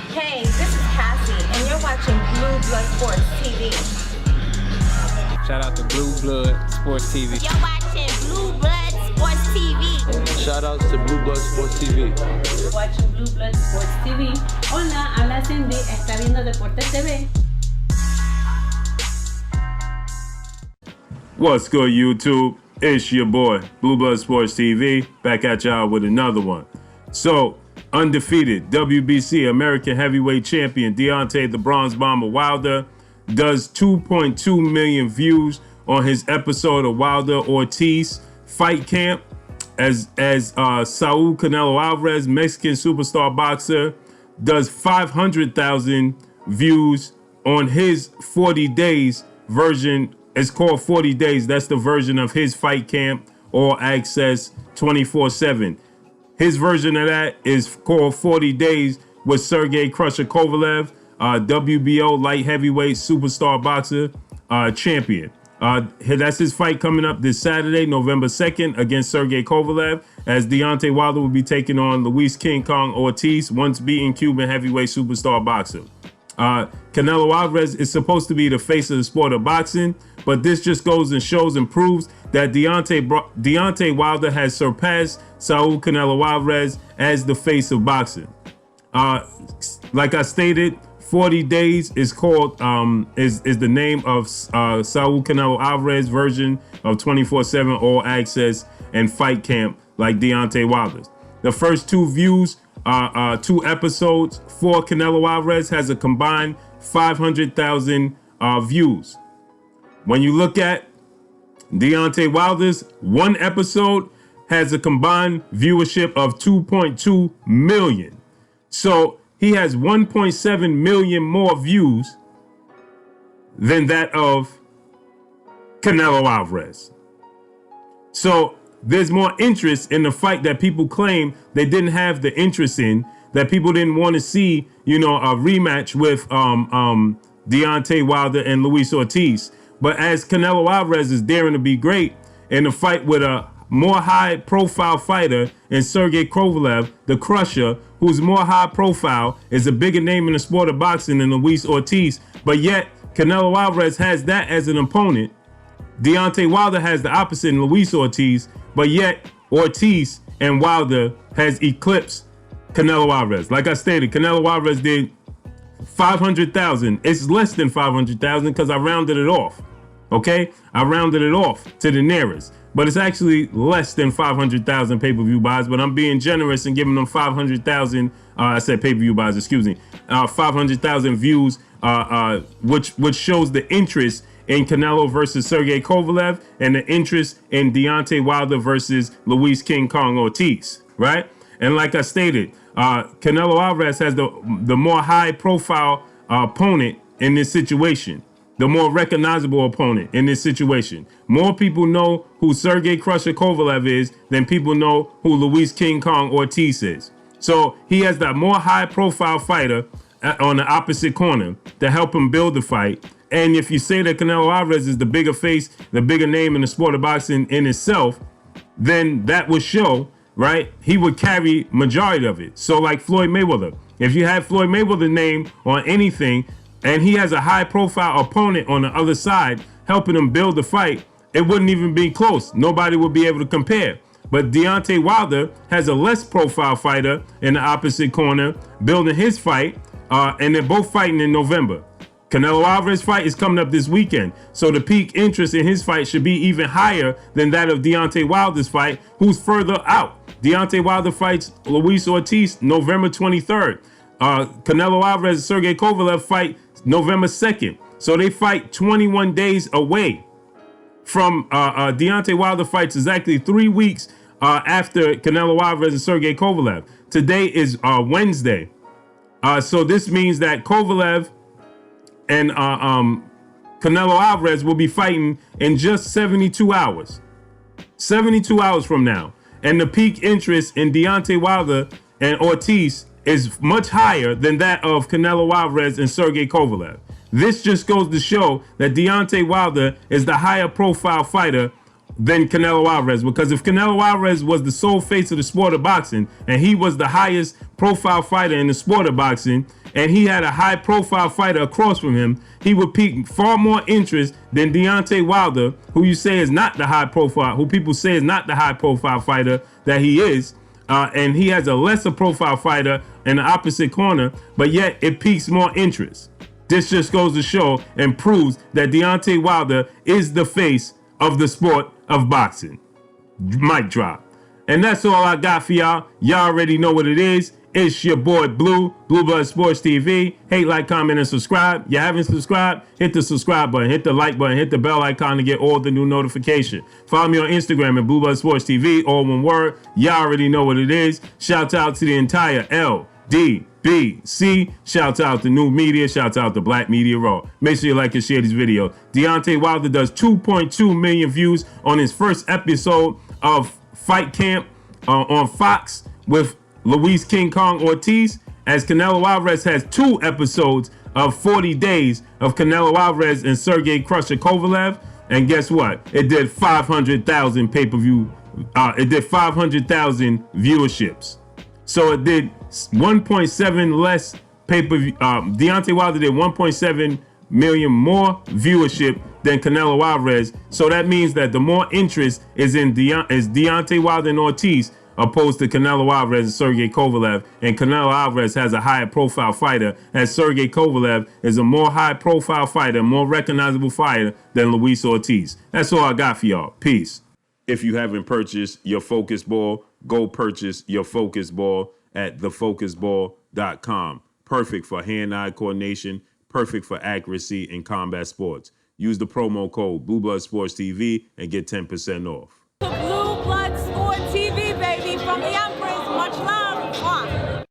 Hey, this is Cassie, and you're watching Blue Blood Sports TV. Shout out to Blue Blood Sports TV. You're watching Blue Blood Sports TV. Shout outs to Blue Blood Sports TV. You're watching Blue Blood Sports TV. Hola, habla Cindy, está viendo Deportes TV. What's good, YouTube? It's your boy, Blue Blood Sports TV, back at y'all with another one. So, undefeated WBC American Heavyweight Champion Deontay the Bronze Bomber Wilder does 2.2 million views on his episode of Wilder Ortiz Fight Camp as Saul Canelo Alvarez, Mexican superstar boxer, does 500,000 views on his 40 days version. It's called 40 Days. That's the version of his Fight Camp All Access 24/7. His version of that is called 40 Days with Sergey Crusher Kovalev, WBO light heavyweight superstar boxer champion. That's his fight coming up this Saturday, November 2nd, against Sergey Kovalev, as Deontay Wilder will be taking on Luis King Kong Ortiz, once beaten Cuban heavyweight superstar boxer. Canelo Alvarez is supposed to be the face of the sport of boxing, but this just goes and shows and proves that Deontay Wilder has surpassed Saul Canelo Alvarez as the face of boxing. Like I stated, 40 Days is called is the name of Saul Canelo Alvarez version of 24/7 All Access and Fight Camp, like Deontay Wilder's. The first two episodes for Canelo Alvarez has a combined 500,000 views. When you look at Deontay Wilder's one episode, has a combined viewership of 2.2 million. So he has 1.7 million more views than that of Canelo Alvarez. So there's more interest in the fight that people claim they didn't have the interest in, that people didn't want to see, a rematch with Deontay Wilder and Luis Ortiz. But as Canelo Alvarez is daring to be great in a fight with a more high-profile fighter in Sergey Kovalev, the Crusher, who's more high-profile, is a bigger name in the sport of boxing than Luis Ortiz, but yet Canelo Alvarez has that as an opponent. Deontay Wilder has the opposite in Luis Ortiz, but yet Ortiz and Wilder has eclipsed Canelo Alvarez. Like I stated, Canelo Alvarez did 500,000. It's less than 500,000 because I rounded it off. Okay? I rounded it off to the nearest. But it's actually less than 500,000 pay-per-view buys, but I'm being generous and giving them 500,000, I said pay-per-view buys, excuse me, 500,000 views, which shows the interest in Canelo versus Sergey Kovalev and the interest in Deontay Wilder versus Luis King Kong Ortiz, right? And like I stated, Canelo Alvarez has the more high-profile opponent in this situation, the more recognizable opponent in this situation. More people know who Sergey Crusher Kovalev is than people know who Luis King Kong Ortiz is. So he has that more high-profile fighter on the opposite corner to help him build the fight. And if you say that Canelo Alvarez is the bigger face, the bigger name in the sport of boxing in itself, then that would show, right? He would carry majority of it. So like Floyd Mayweather, if you have Floyd Mayweather's name on anything and he has a high profile opponent on the other side helping him build the fight, it wouldn't even be close. Nobody would be able to compare. But Deontay Wilder has a less profile fighter in the opposite corner building his fight, and they're both fighting in November. Canelo Alvarez's fight is coming up this weekend, so the peak interest in his fight should be even higher than that of Deontay Wilder's fight, who's further out. Deontay Wilder fights Luis Ortiz November 23rd. Canelo Alvarez and Sergey Kovalev fight November 2nd. So they fight 21 days away from Deontay Wilder fights exactly 3 weeks after Canelo Alvarez and Sergey Kovalev. Today is Wednesday. So this means that Kovalev and Canelo Alvarez will be fighting in just 72 hours. 72 hours from now. And the peak interest in Deontay Wilder and Ortiz is much higher than that of Canelo Alvarez and Sergey Kovalev. This just goes to show that Deontay Wilder is the higher profile fighter than Canelo Alvarez, because if Canelo Alvarez was the sole face of the sport of boxing and he was the highest profile fighter in the sport of boxing, and he had a high profile fighter across from him, he would pique far more interest than Deontay Wilder, who you say is not the high profile, who people say is not the high profile fighter that he is. And he has a lesser profile fighter in the opposite corner, but yet it piques more interest. This just goes to show and proves that Deontay Wilder is the face of the sport of boxing. Mic drop. And that's all I got for y'all. Y'all already know what it is. It's your boy Blue Blood Sports TV. Hate, like, comment, and subscribe. You haven't subscribed? Hit the subscribe button, hit the like button, hit the bell icon to get all the new notification. Follow me on Instagram at Blue Blood Sports TV, all one word. Y'all already know what it is. Shout out to the entire LDBC. Shout out to New Media. Shout out to Black Media Raw. Make sure you like and share this video. Deontay Wilder does 2.2 million views on his first episode of Fight Camp on Fox with Luis King Kong Ortiz, as Canelo Alvarez has 2 episodes of 40 days of Canelo Alvarez and Sergey Crusher Kovalev. And guess what? It did 500,000 pay-per-view. It did 500,000 viewerships. So it did 1.7 less pay-per-view. Deontay Wilder did 1.7 million more viewership than Canelo Alvarez. So that means that the more interest is in Deontay Wilder and Ortiz, opposed to Canelo Alvarez and Sergey Kovalev. And Canelo Alvarez has a higher profile fighter, as Sergey Kovalev is a more high profile fighter, more recognizable fighter than Luis Ortiz. That's all I got for y'all. Peace. If you haven't purchased your focus ball, go purchase your focus ball at thefocusball.com. Perfect for hand-eye coordination, perfect for accuracy in combat sports. Use the promo code Blue Blood Sports TV and get 10% off.